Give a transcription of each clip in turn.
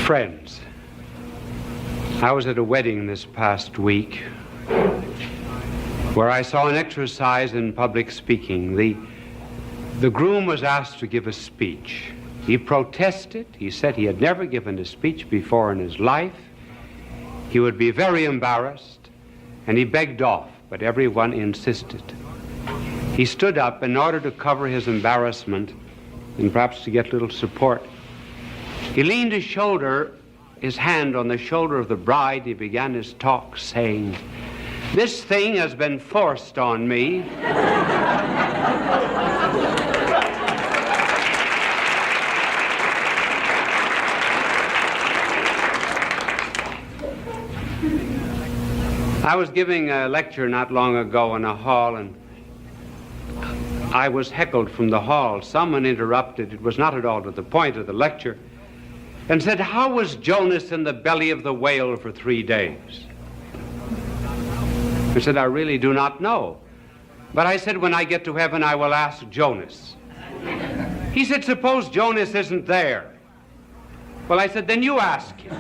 Friends, I was at a wedding this past week where I saw an exercise in public speaking. The groom was asked to give a speech. He protested. He said he had never given a speech before in his life. He would be very embarrassed, and he begged off, but everyone insisted. He stood up in order to cover his embarrassment and perhaps to get a little support. He leaned his hand on the shoulder of the bride. He began his talk saying, "This thing has been forced on me." I was giving a lecture not long ago in a hall, and I was heckled from the hall. Someone interrupted. It was not at all to the point of the lecture, and said, "How was Jonas in the belly of the whale for 3 days?" I said, "I really do not know. But I said, when I get to heaven, I will ask Jonas." He said, "Suppose Jonas isn't there." Well, I said, "Then you ask him."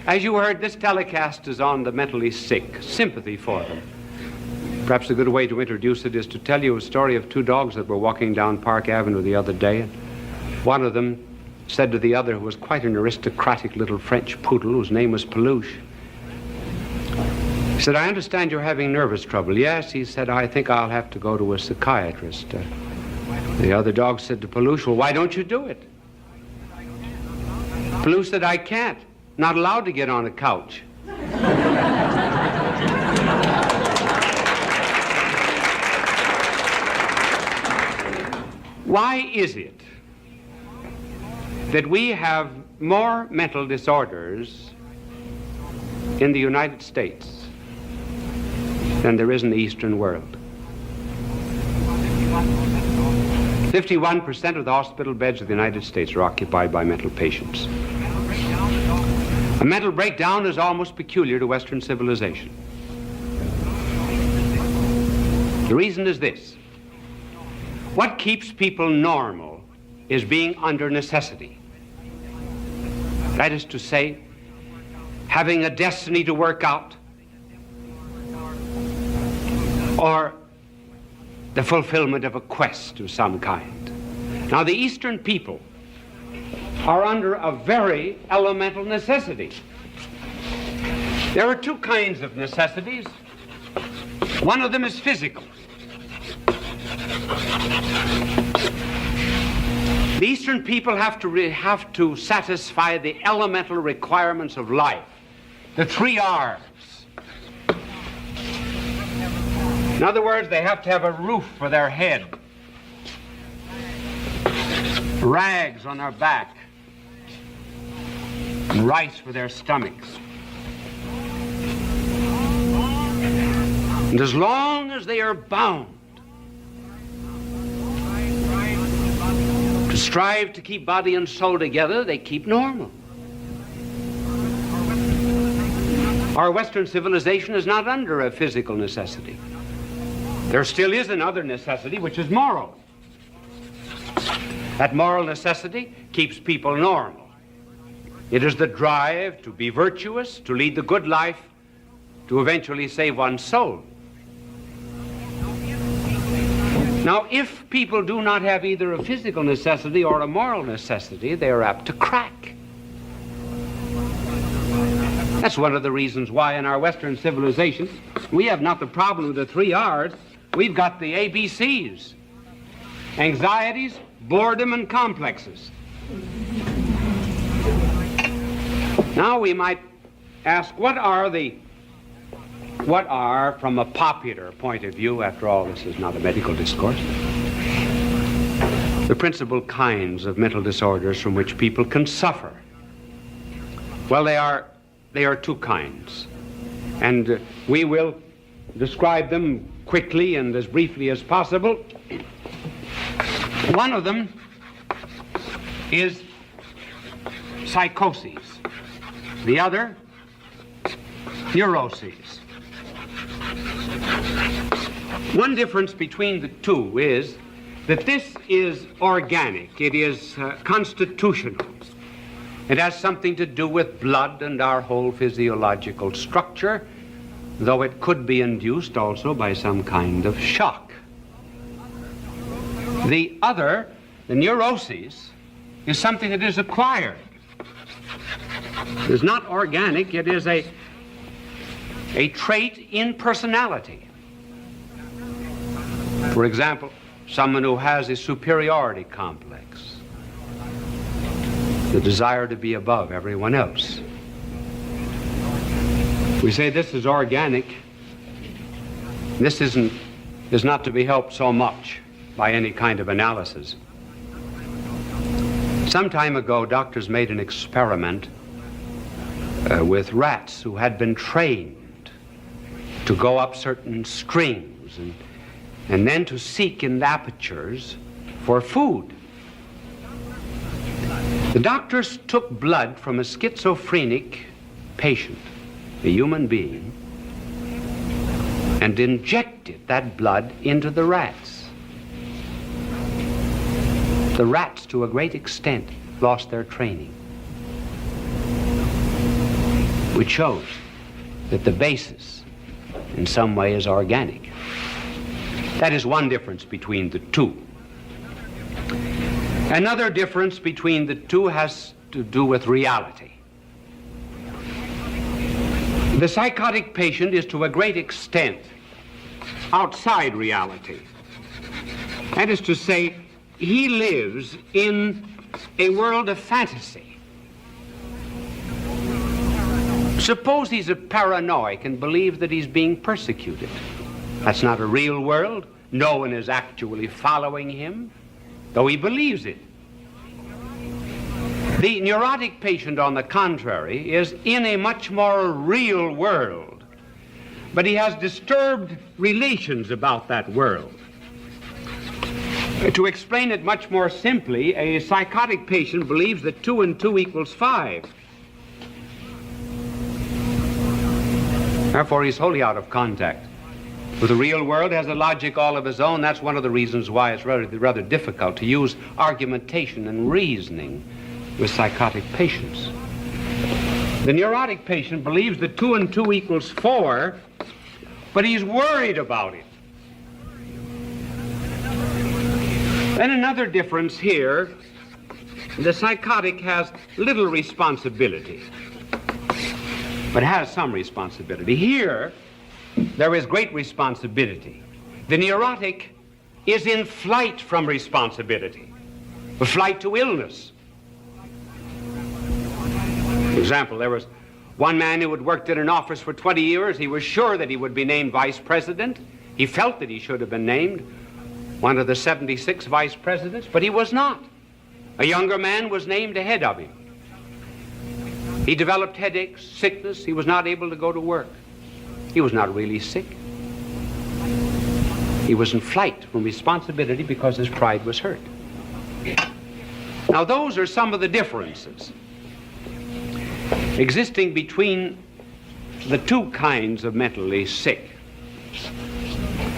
As you heard, this telecast is on the mentally sick, sympathy for them. Perhaps a good way to introduce it is to tell you a story of 2 dogs that were walking down Park Avenue the other day. And one of them said to the other, who was quite an aristocratic little French poodle whose name was Peluche, he said, "I understand you're having nervous trouble." "Yes," he said, "I think I'll have to go to a psychiatrist." The other dog said to Peluche, "Well, why don't you do it?" Peluche said, "I can't. Not allowed to get on a couch." Why is it that we have more mental disorders in the United States than there is in the Eastern world? 51% of the hospital beds of the United States are occupied by mental patients. A mental breakdown is almost peculiar to Western civilization. The reason is this. What keeps people normal is being under necessity. That is to say, having a destiny to work out, or the fulfillment of a quest of some kind. Now, the Eastern people are under a very elemental necessity. There are 2 kinds of necessities. One of them is physical. The Eastern people have to satisfy the elemental requirements of life, the 3 R's. In other words, they have to have a roof for their head, rags on their back, and rice for their stomachs. And as long as they are bound to strive to keep body and soul together, they keep normal. Our Western civilization is not under a physical necessity. There still is another necessity, which is moral. That moral necessity keeps people normal. It is the drive to be virtuous, to lead the good life, to eventually save one's soul. Now, if people do not have either a physical necessity or a moral necessity, they are apt to crack. That's one of the reasons why in our Western civilization we have not the problem of the 3 R's, we've got the ABCs: anxieties, boredom, and complexes. Now we might ask, what are, from a popular point of view, after all this is not a medical discourse, the principal kinds of mental disorders from which people can suffer? Well, they are 2 kinds, and we will describe them quickly and as briefly as possible. One of them is psychoses. The other, neuroses. One difference between the two is that this is organic. It is constitutional. It has something to do with blood and our whole physiological structure, though it could be induced also by some kind of shock. The other, the neuroses, is something that is acquired. It is not organic, it is a trait in personality. For example, someone who has a superiority complex, the desire to be above everyone else. We say this is organic. This is not to be helped so much by any kind of analysis. Some time ago, doctors made an experiment with rats who had been trained to go up certain strings and then to seek in apertures for food. The doctors took blood from a schizophrenic patient, a human being, and injected that blood into the rats. The rats, to a great extent, lost their training, which shows that the basis in some way is organic. That is one difference between the two. Another difference between the two has to do with reality. The psychotic patient is to a great extent outside reality. That is to say, he lives in a world of fantasy. Suppose he's a paranoic and believes that he's being persecuted. That's not a real world. No one is actually following him, though he believes it. The neurotic patient, on the contrary, is in a much more real world, but he has disturbed relations about that world. To explain it much more simply, a psychotic patient believes that 2 and 2 equals 5. Therefore, he's wholly out of contact with the real world, has a logic all of his own. That's one of the reasons why it's rather difficult to use argumentation and reasoning with psychotic patients. The neurotic patient believes that 2 and 2 equals 4, but he's worried about it. Then another difference here, the psychotic has little responsibility, but has some responsibility. Here, there is great responsibility. The neurotic is in flight from responsibility, a flight to illness. For example, there was one man who had worked in an office for 20 years. He was sure that he would be named vice president. He felt that he should have been named one of the 76 vice presidents, but he was not. A younger man was named ahead of him. He developed headaches, sickness. He was not able to go to work. He was not really sick. He was in flight from responsibility because his pride was hurt. Now, those are some of the differences existing between the two kinds of mentally sick,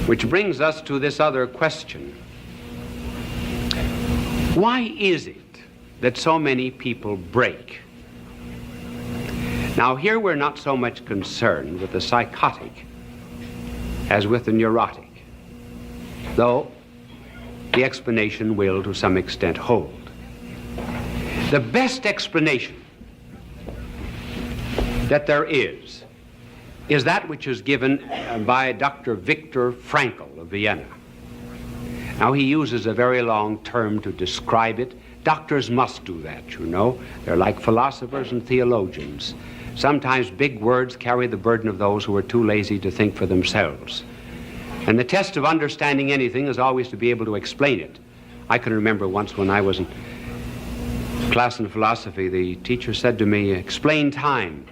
which brings us to this other question. Why is it that so many people break? Now, here we're not so much concerned with the psychotic as with the neurotic, though the explanation will, to some extent, hold. The best explanation that there is that which is given by Dr. Viktor Frankl of Vienna. Now, he uses a very long term to describe it. Doctors must do that, you know. They're like philosophers and theologians. Sometimes big words carry the burden of those who are too lazy to think for themselves. And the test of understanding anything is always to be able to explain it. I can remember once when I was in class in philosophy, the teacher said to me, "Explain time.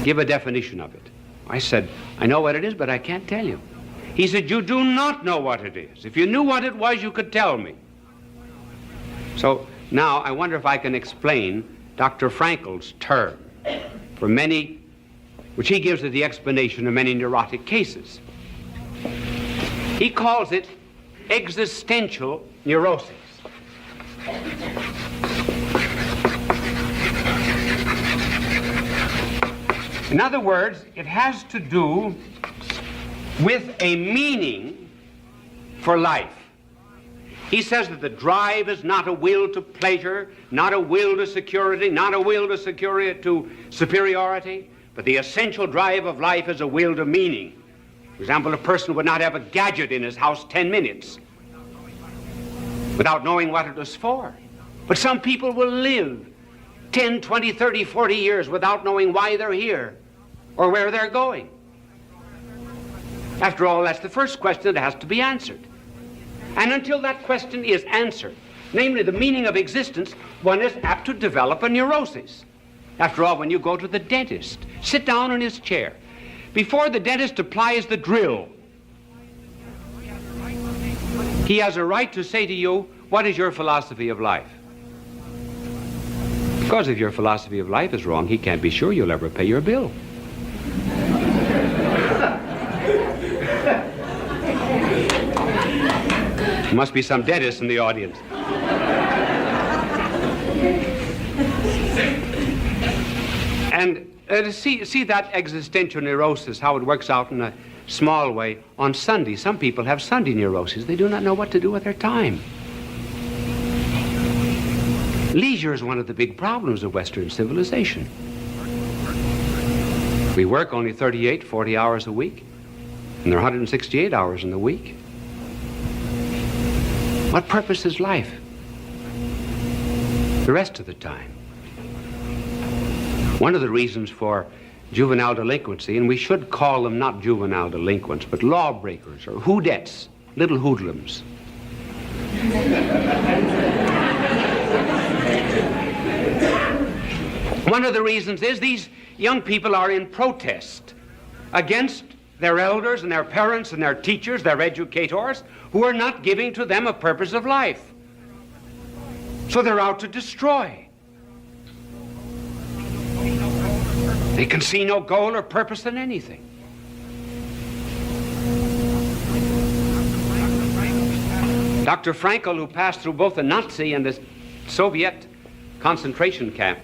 Give a definition of it." I said, "I know what it is, but I can't tell you." He said, "You do not know what it is. If you knew what it was, you could tell me." So now I wonder if I can explain Dr. Frankl's term for many, which he gives as the explanation of many neurotic cases. He calls it existential neurosis. In other words, it has to do with a meaning for life. He says that the drive is not a will to pleasure, not a will to security, not a will to superiority, but the essential drive of life is a will to meaning. For example, a person would not have a gadget in his house 10 minutes without knowing what it was for. But some people will live 10, 20, 30, 40 years without knowing why they're here or where they're going. After all, that's the first question that has to be answered. And until that question is answered, namely the meaning of existence, one is apt to develop a neurosis. After all, when you go to the dentist, sit down in his chair. Before the dentist applies the drill, he has a right to say to you, what is your philosophy of life? Because if your philosophy of life is wrong, he can't be sure you'll ever pay your bill. There must be some dentists in the audience. And to see that existential neurosis, how it works out in a small way on Sunday. Some people have Sunday neuroses. They do not know what to do with their time. Leisure is one of the big problems of Western civilization. We work only 38, 40 hours a week, and there are 168 hours in the week. What purpose is life the rest of the time? One of the reasons for juvenile delinquency, and we should call them not juvenile delinquents, but lawbreakers or hoodettes, little hoodlums. One of the reasons is these young people are in protest against their elders and their parents and their teachers, their educators, who are not giving to them a purpose of life. So they're out to destroy. They can see no goal or purpose in anything. Dr. Frankel, who passed through both the Nazi and the Soviet concentration camp,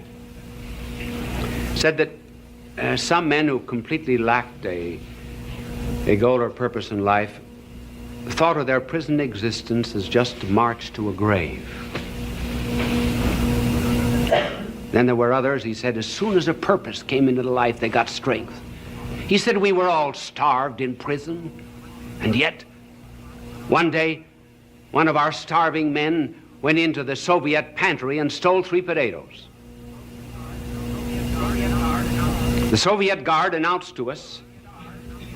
said that some men who completely lacked a goal or purpose in life thought of their prison existence as just a march to a grave. Then there were others, he said, as soon as a purpose came into the life, they got strength. He said, we were all starved in prison, and yet one day one of our starving men went into the Soviet pantry and stole 3 potatoes. The Soviet guard announced to us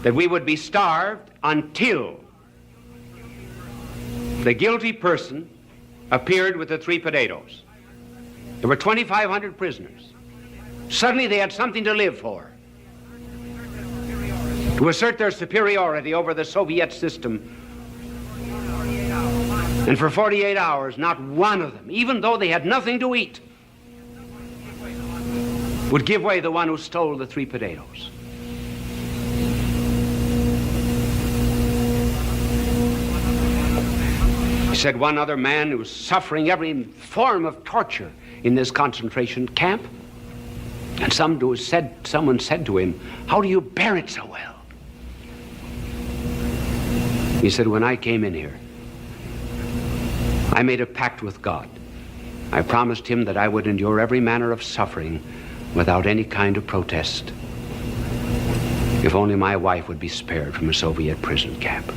that we would be starved until the guilty person appeared with the 3 potatoes. There were 2,500 prisoners. Suddenly they had something to live for, to assert their superiority over the Soviet system. And for 48 hours, not one of them, even though they had nothing to eat, would give way to the one who stole the 3 potatoes. He said one other man who was suffering every form of torture in this concentration camp, and someone said to him, how do you bear it so well? He said, when I came in here, I made a pact with God. I promised him that I would endure every manner of suffering without any kind of protest, if only my wife would be spared from a Soviet prison camp.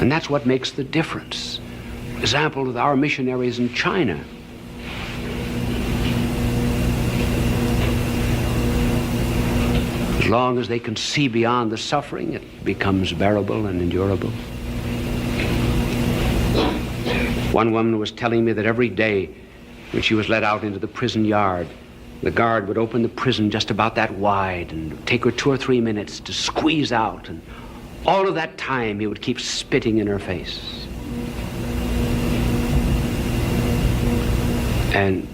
And that's what makes the difference. Example with our missionaries in China. As long as they can see beyond the suffering, it becomes bearable and endurable. One woman was telling me that every day when she was let out into the prison yard, the guard would open the prison just about that wide and it would take her 2 or 3 minutes to squeeze out, and all of that time he would keep spitting in her face. And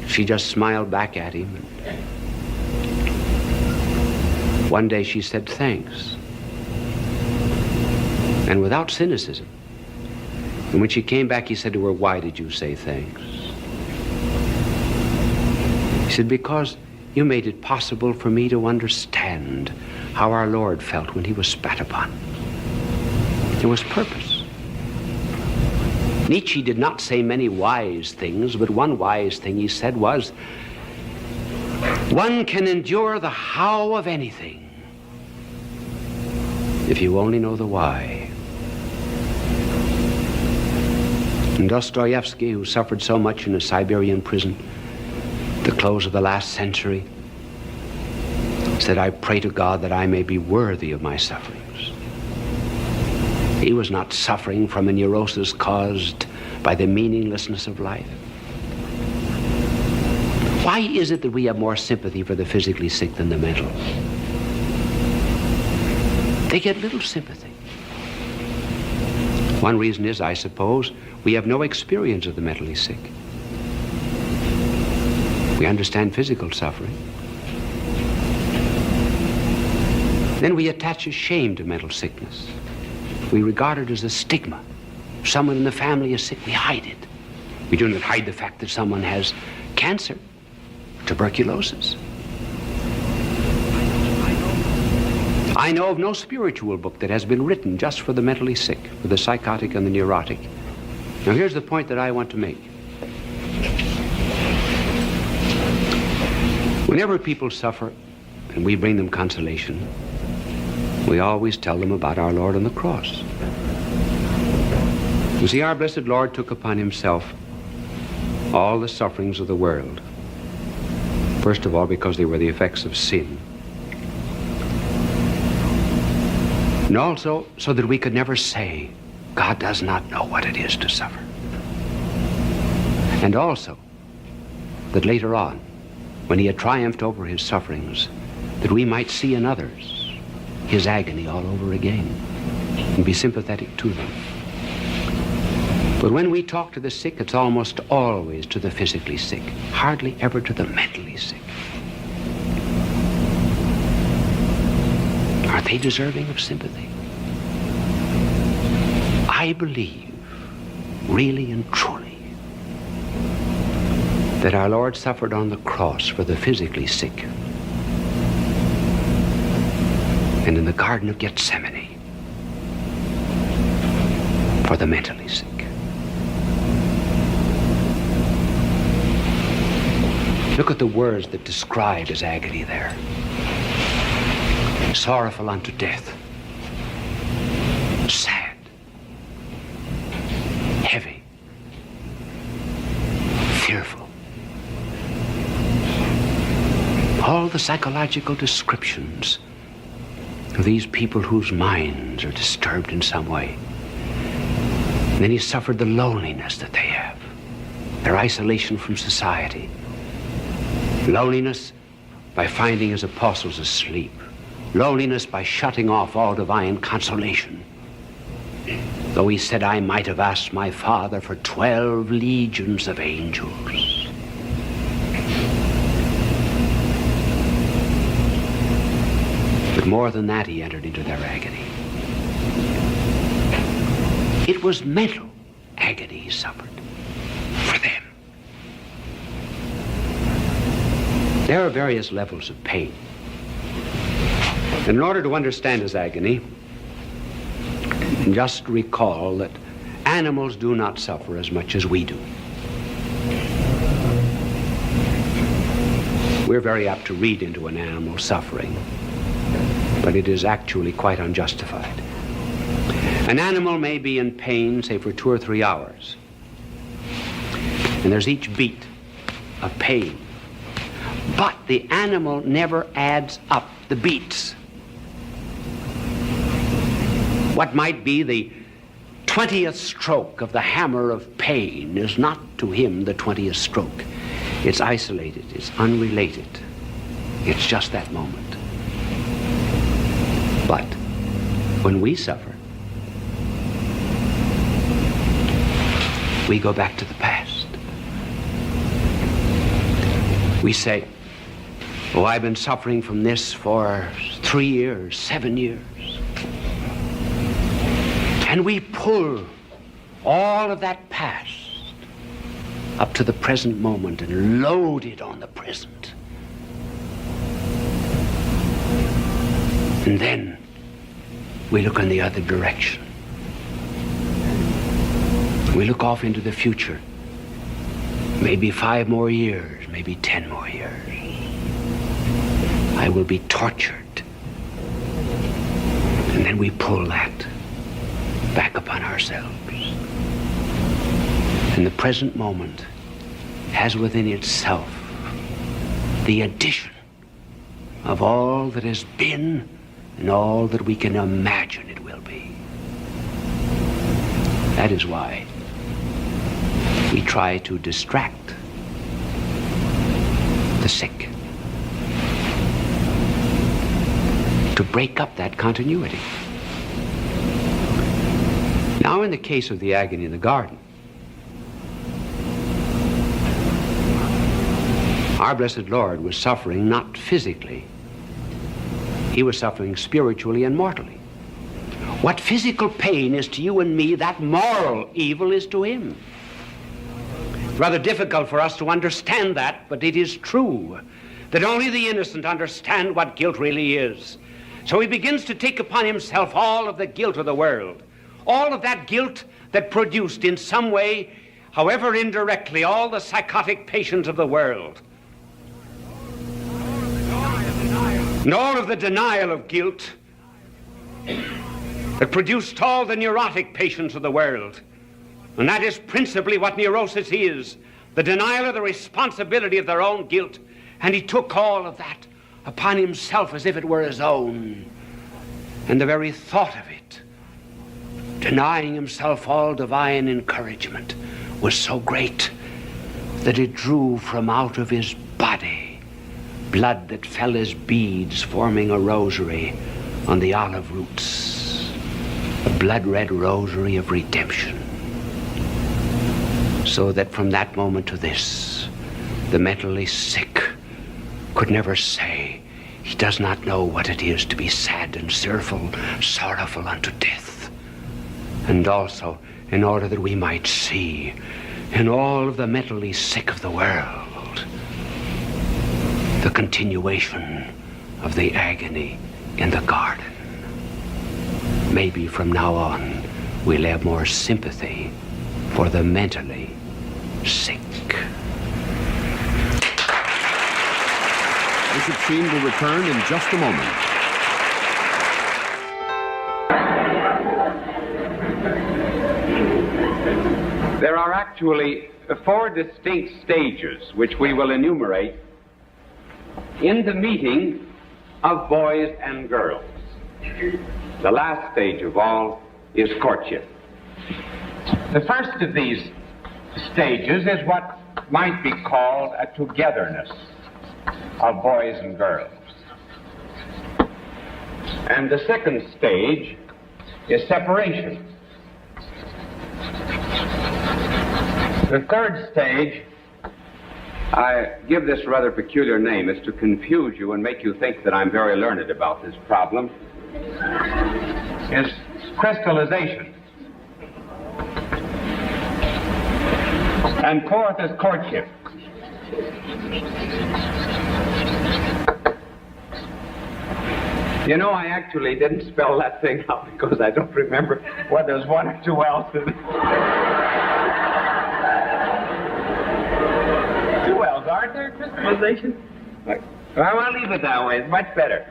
she just smiled back at him. One day she said, "Thanks." And without cynicism. And when she came back, he said to her, "Why did you say thanks?" He said, "Because you made it possible for me to understand how our Lord felt when he was spat upon." There was purpose. Nietzsche did not say many wise things, but one wise thing he said was, "One can endure the how of anything if you only know the why." And Dostoevsky, who suffered so much in a Siberian prison at the close of the last century, said, "I pray to God that I may be worthy of my sufferings." He was not suffering from a neurosis caused by the meaninglessness of life. Why is it that we have more sympathy for the physically sick than the mental? They get little sympathy. One reason is, I suppose, we have no experience of the mentally sick. We understand physical suffering. Then we attach a shame to mental sickness. We regard it as a stigma. If someone in the family is sick, we hide it. We do not hide the fact that someone has cancer, tuberculosis. I know of no spiritual book that has been written just for the mentally sick, for the psychotic and the neurotic. Now here's the point that I want to make. Whenever people suffer and we bring them consolation, we always tell them about our Lord on the cross. You see, our blessed Lord took upon himself all the sufferings of the world. First of all, because they were the effects of sin. And also, so that we could never say, God does not know what it is to suffer. And also, that later on, when he had triumphed over his sufferings, that we might see in others his agony all over again and be sympathetic to them. But when we talk to the sick, it's almost always to the physically sick, hardly ever to the mentally sick. Are they deserving of sympathy? I believe, really and truly, that our Lord suffered on the cross for the physically sick, and in the Garden of Gethsemane for the mentally sick. Look at the words that describe his agony there. Sorrowful unto death, sad, heavy, fearful. All the psychological descriptions of these people whose minds are disturbed in some way. And then he suffered the loneliness that they have, their isolation from society. Loneliness by finding his apostles asleep. Loneliness by shutting off all divine consolation. Though he said, I might have asked my Father for 12 legions of angels. But more than that, he entered into their agony. It was mental agony he suffered for them. There are various levels of pain. And in order to understand his agony, just recall that animals do not suffer as much as we do. We're very apt to read into an animal suffering, but it is actually quite unjustified. An animal may be in pain, say, for 2 or 3 hours, and there's each beat of pain. But the animal never adds up the beats. What might be the 20th stroke of the hammer of pain is not to him the 20th stroke. It's isolated, it's unrelated. It's just that moment. But when we suffer, we go back to the past. We say, oh, I've been suffering from this for 3 years, 7 years. And we pull all of that past up to the present moment and load it on the present. And then we look in the other direction. We look off into the future. Maybe 5 more years, maybe 10 more years. I will be tortured. And then we pull that back upon ourselves. And the present moment has within itself the addition of all that has been and all that we can imagine it will be. That is why we try to distract the sick, to break up that continuity. Now, in the case of the agony in the garden, our blessed Lord was suffering not physically. He was suffering spiritually and mortally. What physical pain is to you and me, that moral evil is to him. It's rather difficult for us to understand that, but it is true that only the innocent understand what guilt really is. So he begins to take upon himself all of the guilt of the world, all of that guilt that produced in some way, however indirectly, all the psychotic patients of the world. And all of the denial of guilt that produced all the neurotic patients of the world. And that is principally what neurosis is, the denial of the responsibility of their own guilt. And he took all of that upon himself as if it were his own. And the very thought of it, denying himself all divine encouragement, was so great that it drew from out of his body blood that fell as beads forming a rosary on the olive roots, a blood-red rosary of redemption. So that from that moment to this, the mentally sick could never say he does not know what it is to be sad and sorrowful unto death. And also, in order that we might see in all of the mentally sick of the world the continuation of the agony in the garden. Maybe from now on we'll have more sympathy for the mentally sick. Bishop Sheen will return in just a moment. There are actually 4 distinct stages which we will enumerate in the meeting of boys and girls. The last stage of all is courtship. The first of these stages is what might be called a togetherness of boys and girls. And the second stage is separation. The third stage, I give this a rather peculiar name, is to confuse you and make you think that I'm very learned about this problem, is crystallization. And fourth is courtship. You know, I actually didn't spell that thing out because I don't remember whether there's 1 or 2 L's in it. 2 L's, aren't there? Crystallization? Well, I'll leave it that way. It's much better.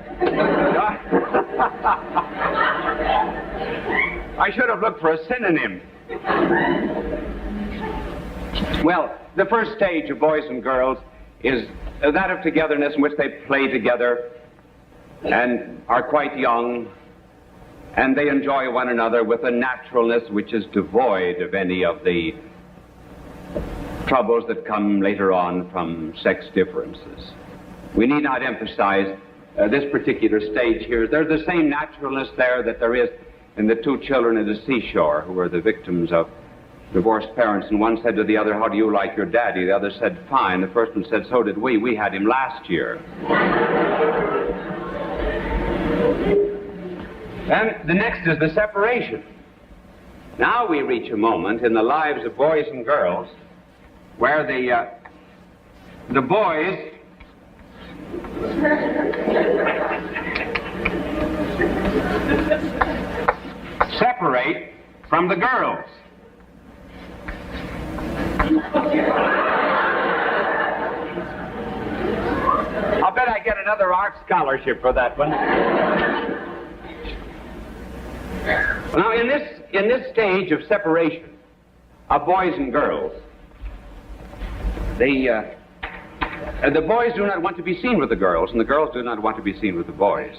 I should have looked for a synonym. Well, the first stage of boys and girls is that of togetherness in which they play together and are quite young, and they enjoy one another with a naturalness which is devoid of any of the troubles that come later on from sex differences. We need not emphasize this particular stage here. There's the same naturalness there that there is in the 2 children at the seashore who were the victims of divorced parents, and one said to the other, "How do you like your daddy?" The other said, "Fine." The first one said, "So did we. We had him last year." Then the next is the separation. Now we reach a moment in the lives of boys and girls where the boys separate from the girls. I'll bet I get another art scholarship for that one. Now, in this stage of separation of boys and girls, the boys do not want to be seen with the girls, and the girls do not want to be seen with the boys.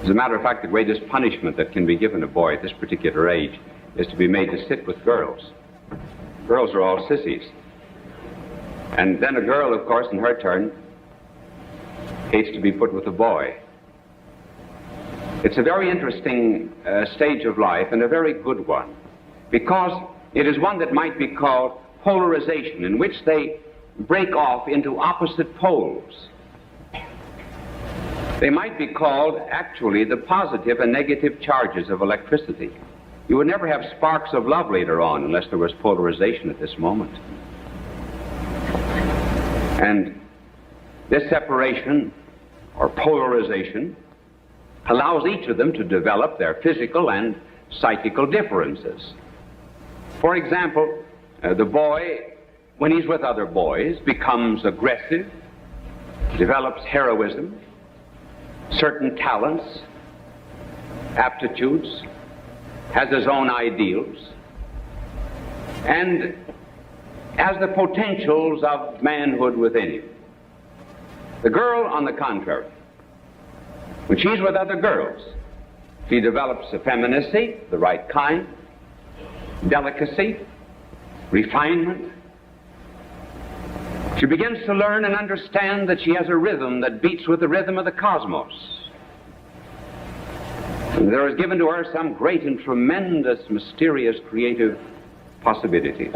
As a matter of fact, the greatest punishment that can be given a boy at this particular age is to be made to sit with girls. Girls are all sissies. And then a girl, of course, in her turn, hates to be put with a boy. It's a very interesting stage of life, and a very good one, because it is one that might be called polarization, in which they break off into opposite poles. They might be called, actually, the positive and negative charges of electricity. You would never have sparks of love later on unless there was polarization at this moment. And this separation, or polarization, allows each of them to develop their physical and psychical differences. For example, the boy, when he's with other boys, becomes aggressive, develops heroism, certain talents, aptitudes, has his own ideals, and has the potentials of manhood within him. The girl, on the contrary, when she's with other girls, she develops effeminacy, the right kind, delicacy, refinement. She begins to learn and understand that she has a rhythm that beats with the rhythm of the cosmos. And there is given to her some great and tremendous, mysterious, creative possibilities.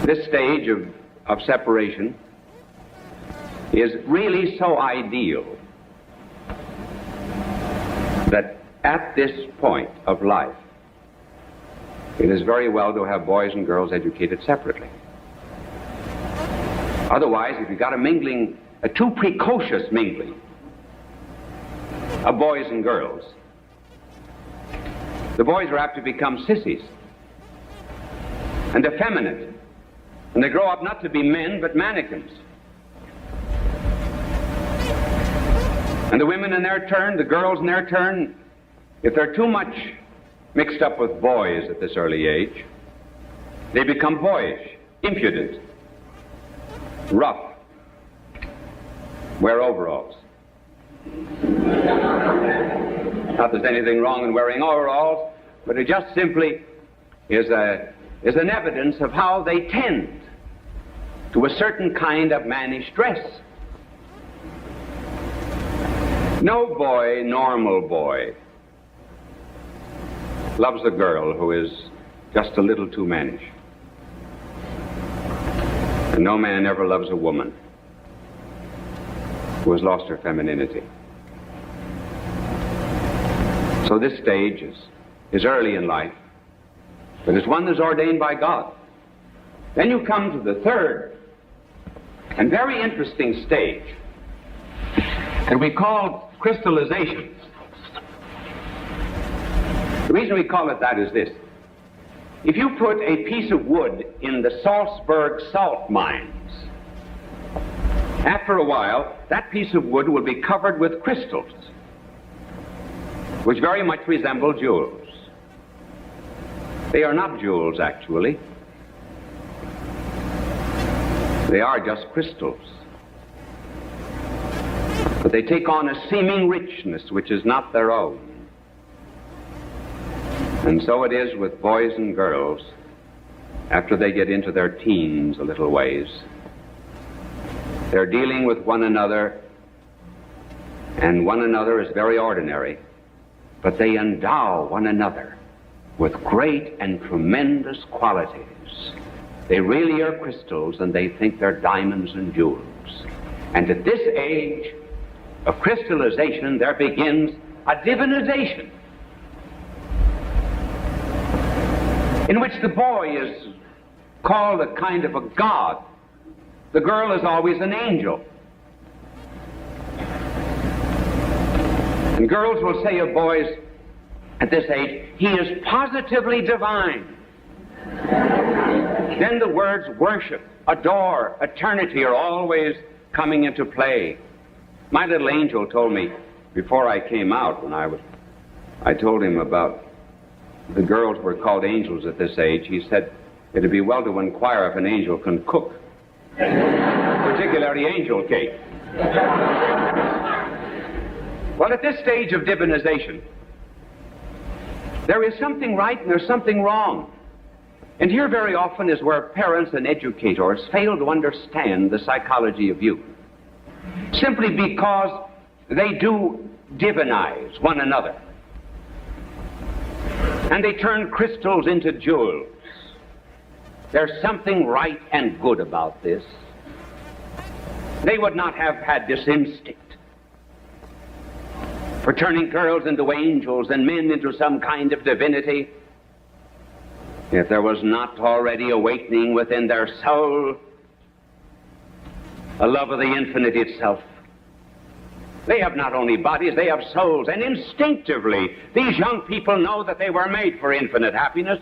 This stage of separation is really so ideal that at this point of life, it is very well to have boys and girls educated separately. Otherwise, if you've got a too precocious mingling of boys and girls, the boys are apt to become sissies and effeminate, and they grow up not to be men but mannequins. And the women in their turn, the girls in their turn, if they're too much mixed up with boys at this early age, they become boyish, impudent, rough, wear overalls. Not that there's anything wrong in wearing overalls, but it just simply is an evidence of how they tend to a certain kind of mannish dress. No boy, normal boy, loves a girl who is just a little too mannish. And no man ever loves a woman who has lost her femininity. So this stage is early in life, but it's one that's ordained by God. Then you come to the third and very interesting stage that we call crystallization. The reason we call it that is this. If you put a piece of wood in the Salzburg salt mines, after a while, that piece of wood will be covered with crystals, which very much resemble jewels. They are not jewels, actually. They are just crystals. But they take on a seeming richness which is not their own. And so it is with boys and girls after they get into their teens a little ways. They're dealing with one another, and one another is very ordinary, but they endow one another with great and tremendous qualities. They really are crystals, and they think they're diamonds and jewels. And at this age, of crystallization, there begins a divinization, in which the boy is called a kind of a god. The girl is always an angel. And girls will say of boys at this age, he is positively divine. Then the words worship, adore, eternity are always coming into play. My little angel told me before I came out, I told him about the girls were called angels at this age. He said it'd be well to inquire if an angel can cook, particularly angel cake. Well, at this stage of divinization, there is something right and there's something wrong. And here very often is where parents and educators fail to understand the psychology of youth, simply because they do divinize one another. And they turn crystals into jewels. There's something right and good about this. They would not have had this instinct for turning girls into angels and men into some kind of divinity if there was not already awakening within their soul a love of the infinite itself. They have not only bodies, they have souls, and instinctively these young people know that they were made for infinite happiness.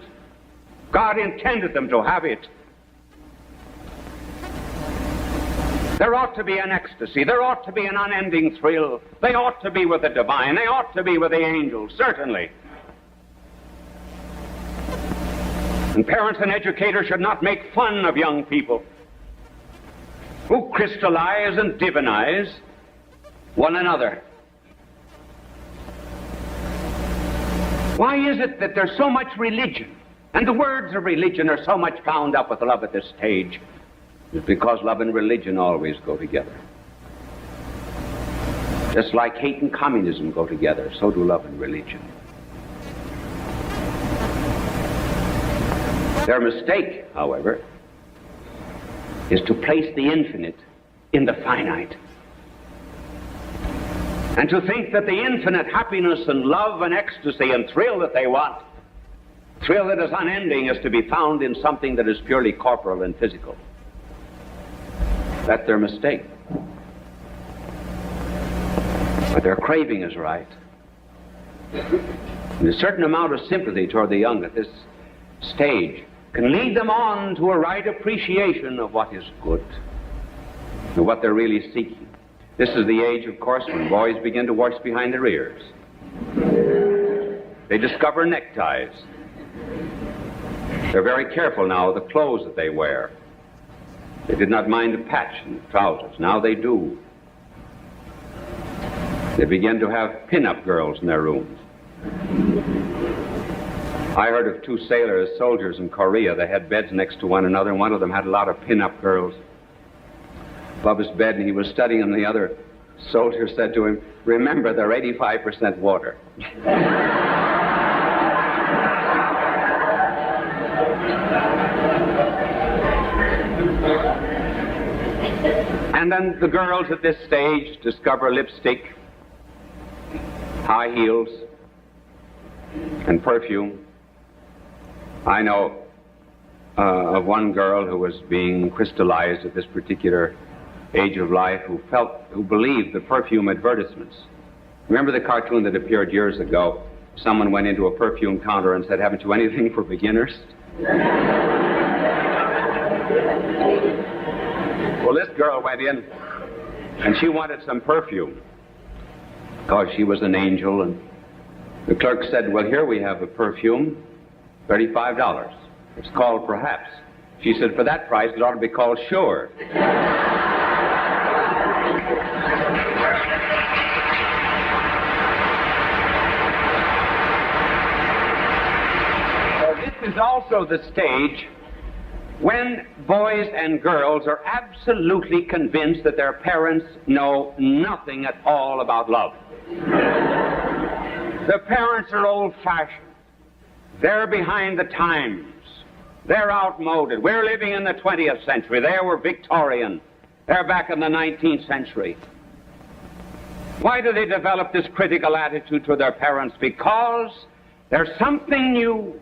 God intended them to have it. There ought to be an ecstasy. There ought to be an unending thrill. They ought to be with the divine. They ought to be with the angels, certainly. And parents and educators should not make fun of young people who crystallize and divinize one another. Why is it that there's so much religion, and the words of religion are so much bound up with love at this stage? It's because love and religion always go together. Just like hate and communism go together, so do love and religion. Their mistake, however, is to place the infinite in the finite, and to think that the infinite happiness and love and ecstasy and thrill that they want, thrill that is unending, is to be found in something that is purely corporal and physical. That's their mistake. But their craving is right. And a certain amount of sympathy toward the young at this stage can lead them on to a right appreciation of what is good and what they're really seeking. This is the age, of course, when boys begin to wash behind their ears. They discover neckties. They're very careful now of the clothes that they wear. They did not mind a patch in the trousers. Now they do. They begin to have pin-up girls in their rooms. I heard of two soldiers in Korea. They had beds next to one another, and one of them had a lot of pin-up girls above his bed, and he was studying them. The other soldier said to him, "Remember, they're 85% water." And then the girls at this stage discover lipstick, high heels, and perfume. I know of one girl who was being crystallized at this particular age of life, who believed the perfume advertisements. Remember the cartoon that appeared years ago? Someone went into a perfume counter and said, "Haven't you anything for beginners?" Well, this girl went in, and she wanted some perfume, because she was an angel, and the clerk said, "Well, here we have a perfume, $35. It's called Perhaps." She said, "For that price, it ought to be called Sure." This is also the stage when boys and girls are absolutely convinced that their parents know nothing at all about love. The parents are old-fashioned. They're behind the times. They're outmoded. We're living in the 20th century. They were Victorian. They're back in the 19th century. Why do they develop this critical attitude to their parents? Because there's something new.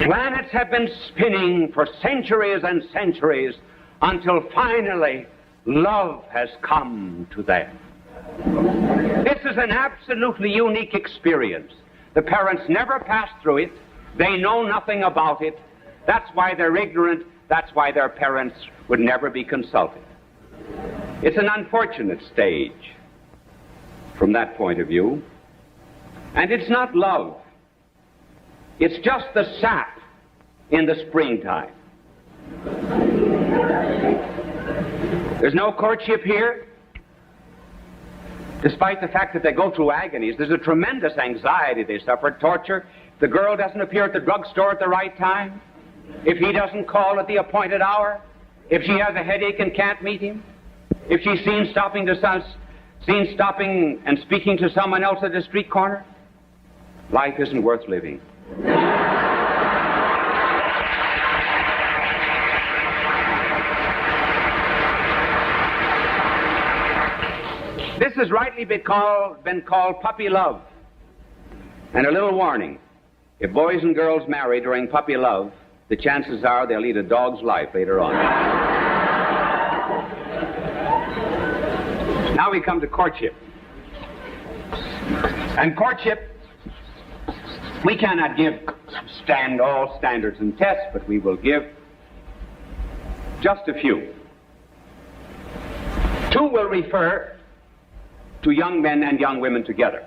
Planets have been spinning for centuries and centuries until finally love has come to them. This is an absolutely unique experience. The parents never passed through it. They know nothing about it. That's why they're ignorant. That's why their parents would never be consulted. It's an unfortunate stage from that point of view. And it's not love. It's just the sap in the springtime. There's no courtship here. Despite the fact that they go through agonies, there's a tremendous anxiety they suffer, torture. If the girl doesn't appear at the drugstore at the right time, if he doesn't call at the appointed hour, if she has a headache and can't meet him, if she's seen stopping and speaking to someone else at a street corner, life isn't worth living. This has rightly been called puppy love. And a little warning, if boys and girls marry during puppy love, the chances are they'll lead a dog's life later on. Now we come to courtship. And courtship, we cannot give all standards and tests, but we will give just a few. Two will refer to young men and young women together.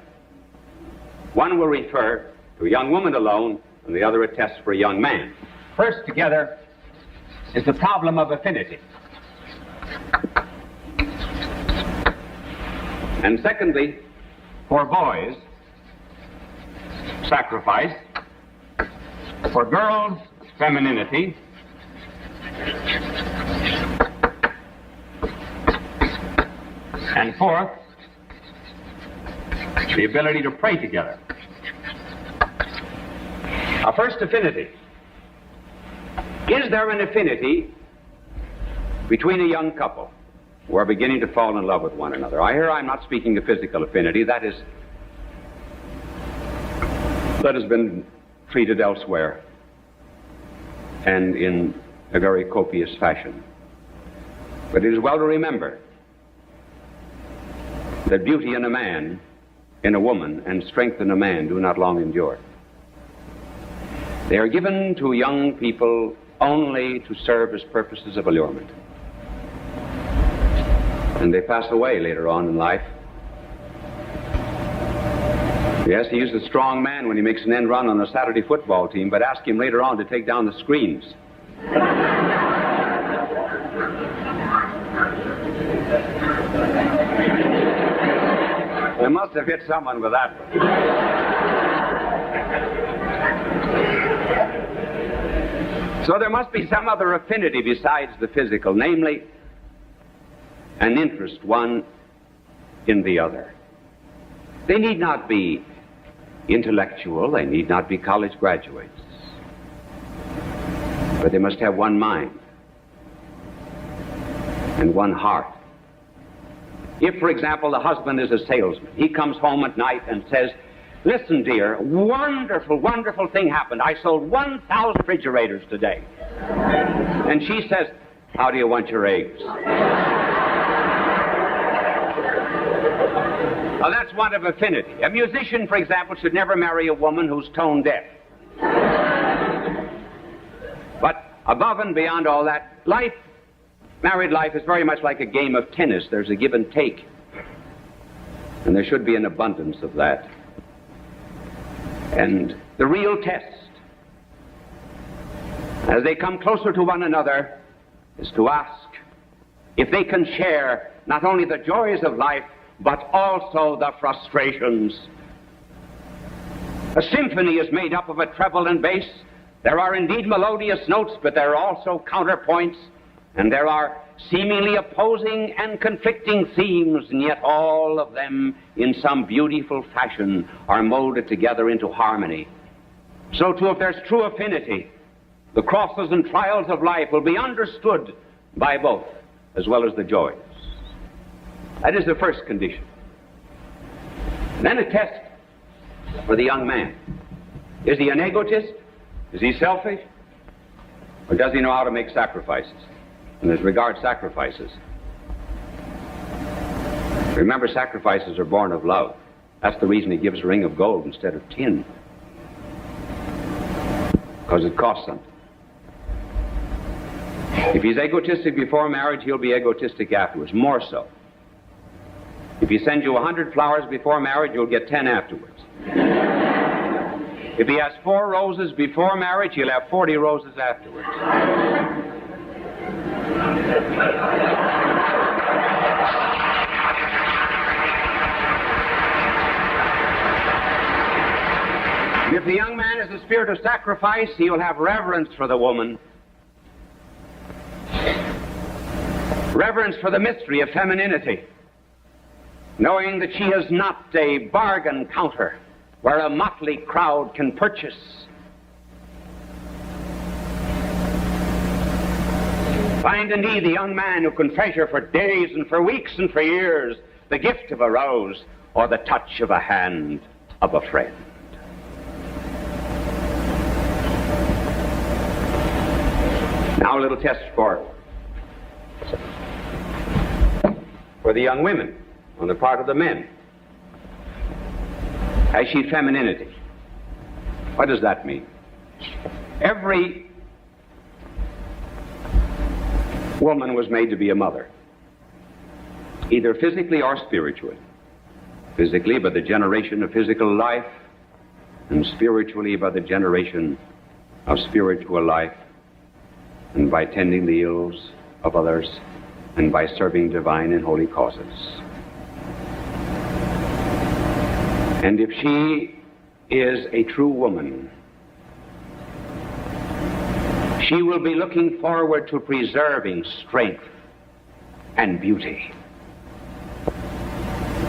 One will refer to a young woman alone, and the other a test for a young man. First together is the problem of affinity. And secondly, for boys, sacrifice. For girls, femininity. And fourth, the ability to pray together. Our first affinity. Is there an affinity between a young couple who are beginning to fall in love with one another? I'm not speaking of physical affinity. That has been treated elsewhere and in a very copious fashion. But it is well to remember that beauty in a man, in a woman, and strength in a man do not long endure. They are given to young people only to serve as purposes of allurement. And they pass away later on in life. Yes, he is a strong man when he makes an end run on a Saturday football team, but ask him later on to take down the screens. I must have hit someone with that one. So there must be some other affinity besides the physical, namely an interest one in the other. They need not be intellectual, they need not be college graduates, but they must have one mind and one heart. If, for example, the husband is a salesman, he comes home at night and says, "Listen, dear, wonderful, wonderful thing happened. I sold 1,000 refrigerators today." And she says, "How do you want your eggs?" Well, that's one of affinity. A musician, for example, should never marry a woman who's tone deaf. But above and beyond all that, married life is very much like a game of tennis. There's a give and take. And there should be an abundance of that. And the real test, as they come closer to one another, is to ask if they can share not only the joys of life, but also the frustrations. A symphony is made up of a treble and bass. There are indeed melodious notes, but there are also counterpoints, and there are seemingly opposing and conflicting themes, and yet all of them, in some beautiful fashion, are molded together into harmony. So too, if there's true affinity, the crosses and trials of life will be understood by both, as well as the joys. That is the first condition. Then a test for the young man. Is he an egotist? Is he selfish? Or does he know how to make sacrifices? And as regards sacrifices, remember, sacrifices are born of love. That's the reason he gives a ring of gold instead of tin. Because it costs something. If he's egotistic before marriage, he'll be egotistic afterwards, more so. If he sends you 100 flowers before marriage, you'll get 10 afterwards. If he has 4 roses before marriage, he'll have 40 roses afterwards. If the young man has a spirit of sacrifice, he will have reverence for the woman. Reverence for the mystery of femininity, knowing that she is not a bargain counter where a motley crowd can purchase. Find indeed the young man who can treasure for days and for weeks and for years the gift of a rose or the touch of a hand of a friend. Now a little test for the young women on the part of the men. Has she femininity? What does that mean? Every woman was made to be a mother, either physically or spiritually. Physically by the generation of physical life, and spiritually by the generation of spiritual life, and by tending the ills of others, and by serving divine and holy causes. And if she is a true woman, she will be looking forward to preserving strength and beauty.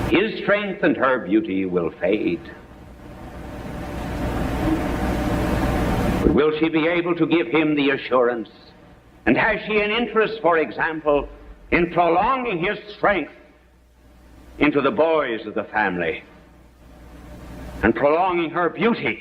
His strength and her beauty will fade. But will she be able to give him the assurance? And has she an interest, for example, in prolonging his strength into the boys of the family and prolonging her beauty